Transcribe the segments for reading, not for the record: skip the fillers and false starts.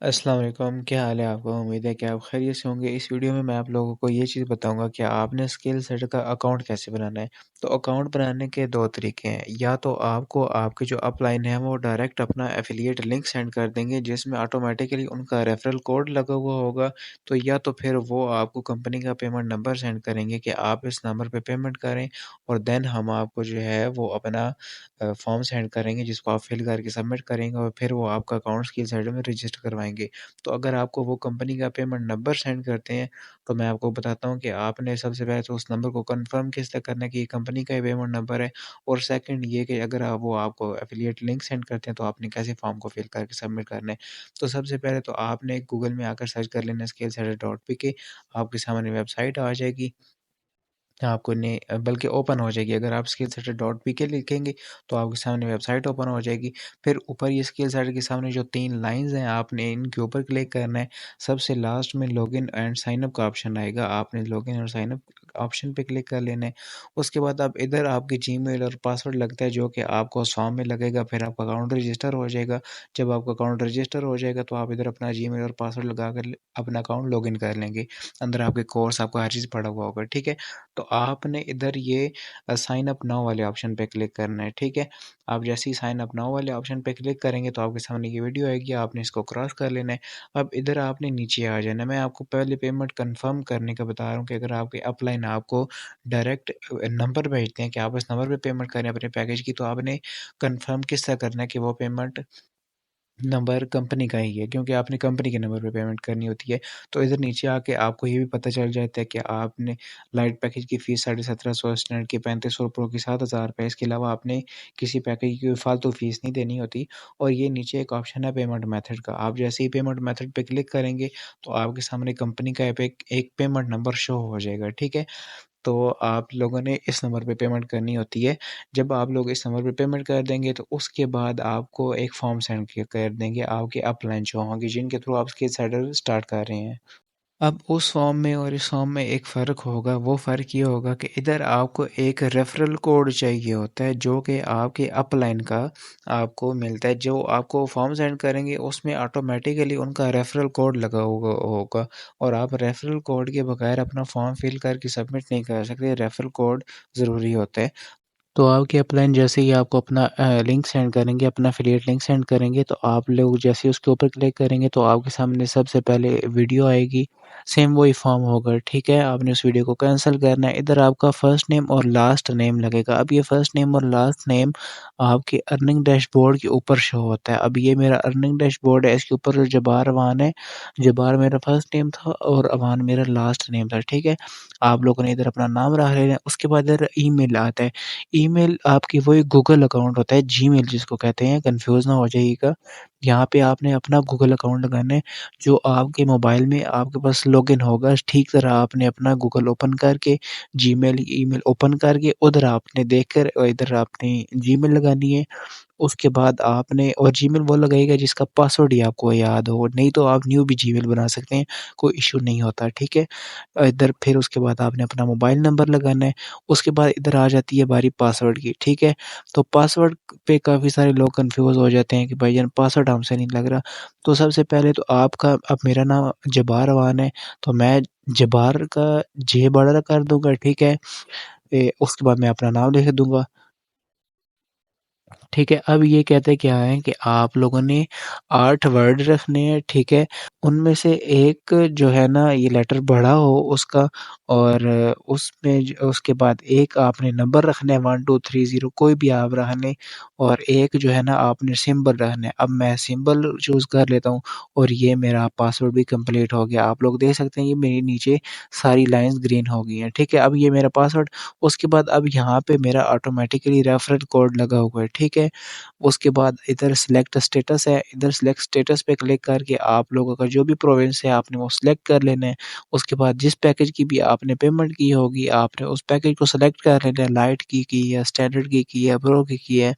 अस्सलाम वालेकुम, क्या हाल है आपका? उम्मीद है कि आप खैरियत से होंगे। इस वीडियो में मैं आप लोगों को ये चीज़ बताऊँगा कि आपने स्किल सेट का अकाउंट कैसे बनाना है। तो अकाउंट बनाने के 2 तरीके हैं, या तो आपको आपके जो अपलाइन है वो डायरेक्ट अपना एफ़िलिएट लिंक सेंड कर देंगे जिसमें ऑटोमैटिकली उनका रेफ़रल कोड लगा हुआ होगा। तो या तो फिर वो आपको कंपनी का पेमेंट नंबर सेंड करेंगे कि आप इस नंबर पे पेमेंट करें और देन हम आपको जो है वो अपना फॉर्म सेंड करेंगे जिसको आप फ़िल करके सबमिट करेंगे और फिर वो आपका अकाउंट स्किल सेट में रजिस्टर करवाएँगे। तो अगर आपको वो कंपनी का पेमेंट नंबर सेंड करते हैं, तो मैं आपको बताता हूँ कि आपने सबसे पहले तो उस नंबर को कन्फर्म किस तरह करना है कि ये कंपनी का ही पेमेंट नंबर है और सेकंड ये कि अगर वो आपको एफ़िलिएट लिंक सेंड करते हैं, तो आपने कैसे फॉर्म को फ़िल करके सबमिट करना है। तो सबसे पहले तो आपने गूगल में आकर सर्च कर लेना है skillsetter.pk आपके सामने वेबसाइट आ जाएगी। आपको बल्कि ओपन हो जाएगी। अगर आप skillsetter.pk लिखेंगे तो आपके सामने वेबसाइट ओपन हो जाएगी। फिर ऊपर ये skillsetter के सामने जो 3 लाइन्स हैं आपने इनके ऊपर क्लिक करना है। सबसे लास्ट में लॉगिन एंड साइन अप का ऑप्शन आएगा। आपने लॉगिन और साइन अप ऑप्शन पे क्लिक कर लेना है। उसके बाद आप इधर आपकी जीमेल और पासवर्ड लगता है जो कि आपको उस फॉर्म में लगेगा, फिर आपका अकाउंट रजिस्टर हो जाएगा। जब आपका अकाउंट रजिस्टर हो जाएगा तो आप इधर अपना जीमेल और पासवर्ड लगा कर अपना अकाउंट लॉगिन कर लेंगे। अंदर आपके कोर्स आपका हर चीज़ पड़ा हुआ होगा, ठीक है? तो आपने इधर ये साइन अप नाउ वाले ऑप्शन पे क्लिक करना है, ठीक है? आप जैसे ही साइन अप नाउ वाले ऑप्शन पे क्लिक करेंगे तो आपके सामने ये वीडियो आएगी, आपने इसको क्रॉस कर लेना है। अब इधर आपने नीचे आ जाना है, मैं आपको पहले पेमेंट कन्फर्म करने का बता रहा हूँ कि अगर आपके अपलाइन आपको डायरेक्ट नंबर भेजते हैं कि आप इस नंबर पे पेमेंट करें अपने पैकेज की, तो आपने कन्फर्म किस तरह करना है कि वो पेमेंट नंबर कंपनी का ही है क्योंकि आपने कंपनी के नंबर पे पेमेंट करनी होती है। तो इधर नीचे आके आपको ये भी पता चल जाता है कि आपने लाइट पैकेज की फ़ीस 1750, स्टैंडर्ड की 3500, प्रो की 7000 रुपए। इसके अलावा आपने किसी पैकेज की फालतू फ़ीस नहीं देनी होती और ये नीचे एक ऑप्शन है पेमेंट मेथड का। आप जैसे ही पेमेंट मेथड पे क्लिक करेंगे तो आपके सामने कंपनी का एक पेमेंट नंबर शो हो जाएगा, ठीक है? तो आप लोगों ने इस नंबर पे पेमेंट करनी होती है। जब आप लोग इस नंबर पे पेमेंट कर देंगे तो उसके बाद आपको एक फॉर्म सेंड कर देंगे आपके अपलाइन जो होंगे जिनके थ्रू आप स्किल सेटल स्टार्ट कर रहे हैं। अब उस फॉर्म में और इस फॉर्म में एक फ़र्क होगा, वो फ़र्क ये होगा कि इधर आपको एक रेफ़रल कोड चाहिए होता है जो कि आपके अपलाइन का आपको मिलता है। जो आपको फॉर्म सेंड करेंगे उसमें ऑटोमैटिकली उनका रेफ़रल कोड लगा होगा और आप रेफ़रल कोड के बगैर अपना फॉर्म फ़िल करके सबमिट नहीं कर सकते, रेफ़रल कोड ज़रूरी होता है। तो आपके अपलाइन जैसे ही आपको अपना लिंक सेंड करेंगे, अपना एफ़िलिएट लिंक सेंड करेंगे, तो आप लोग जैसे ही उसके ऊपर क्लिक करेंगे, तो आपके सामने सबसे पहले वीडियो आएगी, सेम वही फॉर्म होगा, ठीक है? आपने उस वीडियो को कैंसल करना है। इधर आपका फर्स्ट नेम और लास्ट नेम लगेगा। अब ये फर्स्ट नेम और लास्ट नेम आपके अर्निंग डैशबोर्ड के ऊपर शो होता है। अब ये मेरा अर्निंग डैशबोर्ड है, इसके ऊपर जो जबार अवान है, जबार मेरा फर्स्ट नेम था और अवान मेरा लास्ट नेम था, ठीक है? आप लोगों ने इधर अपना नाम रख लेना है, उसके बाद इधर ईमेल आता है। ईमेल आपकी वही गूगल अकाउंट होता है, जीमेल जिसको कहते हैं, कन्फ्यूज़ ना हो जाइएगा। यहाँ पे आपने अपना गूगल अकाउंट लगाना है, जो आपके मोबाइल में आपके पास लॉगिन होगा, ठीक तरह आपने अपना गूगल ओपन करके, जीमेल ईमेल ओपन करके उधर आपने देखकर इधर आपने जीमेल लगानी है। उसके बाद आपने और जीमेल वो लगाइएगा जिसका पासवर्ड ही आपको याद हो, नहीं तो आप न्यू भी जीमेल बना सकते हैं, कोई इश्यू नहीं होता, ठीक है? इधर फिर उसके बाद आपने अपना मोबाइल नंबर लगाना है, उसके बाद इधर आ जाती है बारी पासवर्ड की, ठीक है? तो पासवर्ड पे काफ़ी सारे लोग कन्फ्यूज़ हो जाते हैं कि भाईजान पासवर्ड हमसे नहीं लग रहा। तो सबसे पहले तो आपका अब मेरा नाम जब्बार अवान है, तो मैं जब्बार का जे बड़ा कर दूँगा, ठीक है? उसके बाद मैं अपना नाम लिख दूँगा। ठीक है, अब ये कहते क्या है कि आप लोगों ने 8 वर्ड रखने हैं, ठीक है? उनमें से एक जो है ना ये लेटर बड़ा हो उसका और उसमें उसके बाद एक आपने नंबर रखना है 1 2 3 0 कोई भी आप रख लें और एक जो है ना आपने सिंबल रखना है। अब मैं सिंबल चूज़ कर लेता हूँ और ये मेरा पासवर्ड भी कंप्लीट हो गया। आप लोग देख सकते हैं ये मेरे नीचे सारी लाइन्स ग्रीन हो गई हैं, ठीक है? अब ये मेरा पासवर्ड उसके बाद अब यहाँ पे मेरा ऑटोमैटिकली रेफरल कोड लगा हुआ है, ठीक है? उसके बाद इधर सिलेक्ट स्टेटस है, इधर सिलेक्ट स्टेटस पे क्लिक करके आप लोगों का जो भी प्रोविंस है आपने वो सिलेक्ट कर लेना है। उसके बाद जिस पैकेज की भी आपने पेमेंट की होगी, आपने उस पैकेज को सिलेक्ट कर लेना है, लाइट की है, स्टैंडर्ड की है, प्रो की है।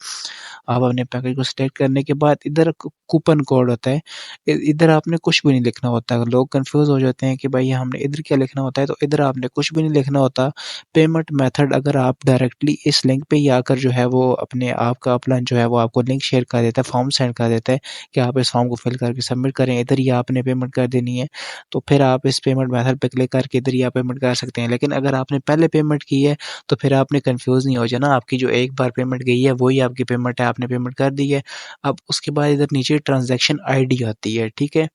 आप अपने पैकेज को सिलेक्ट करने के बाद इधर कूपन कोड होता है। इधर आपने कुछ भी नहीं लिखना होता। लोग कन्फ्यूज़ हो जाते हैं कि भाई हमने इधर क्या लिखना होता है, तो इधर आपने कुछ भी नहीं लिखना होता। पेमेंट मेथड अगर आप डायरेक्टली इस लिंक पे ही आकर जो है वो अपने आप का अपना अपना जो है वो आपको लिंक शेयर कर देता है, फॉर्म सेंड कर देता है कि आप इस फॉर्म को फिल करके सबमिट करें, इधर ही आपने पेमेंट कर देनी है। तो फिर आप इस पेमेंट मेथड पे क्लिक करके इधर ही आप पेमेंट कर सकते हैं। लेकिन अगर आपने पहले पेमेंट की है, तो फिर आपने कन्फ्यूज़ नहीं हो जाना, आपकी जो एक बार पेमेंट गई है, वही आपकी पेमेंट है, आपने पेमेंट कर दी है। अब उसके बाद इधर नीचे ट्रांज़ैक्शन आईडी आती है, ठीक है?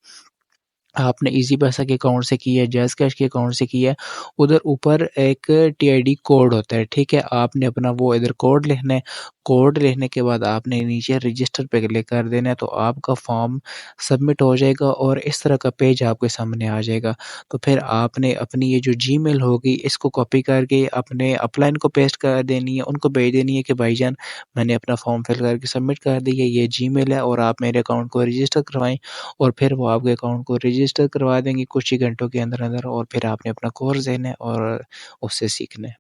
आपने ईज़ी पैसा के अकाउंट से की है, जैज़ कैश के अकाउंट से की है, उधर ऊपर एक टीआईडी कोड होता है, ठीक है? आपने अपना वो इधर कोड लिखना है, कोड लिखने के बाद आपने नीचे रजिस्टर पे क्लिक कर देना है, तो आपका फॉर्म सबमिट हो जाएगा और इस तरह का पेज आपके सामने आ जाएगा। तो फिर आपने अपनी ये जो जीमेल होगी, इसको कॉपी करके अपने अपलाइन को पेस्ट कर देनी है, उनको भेज देनी है कि भाईजान मैंने अपना फॉर्म फिल करके सबमिट कर दिया, ये जीमेल है और आप मेरे अकाउंट को रजिस्टर करवाएँ। और फिर वो आपके अकाउंट को रजिस्टर करवा देंगे कुछ ही घंटों के अंदर-अंदर और फिर आपने अपना कोर्स देना है और उससे सीखना है।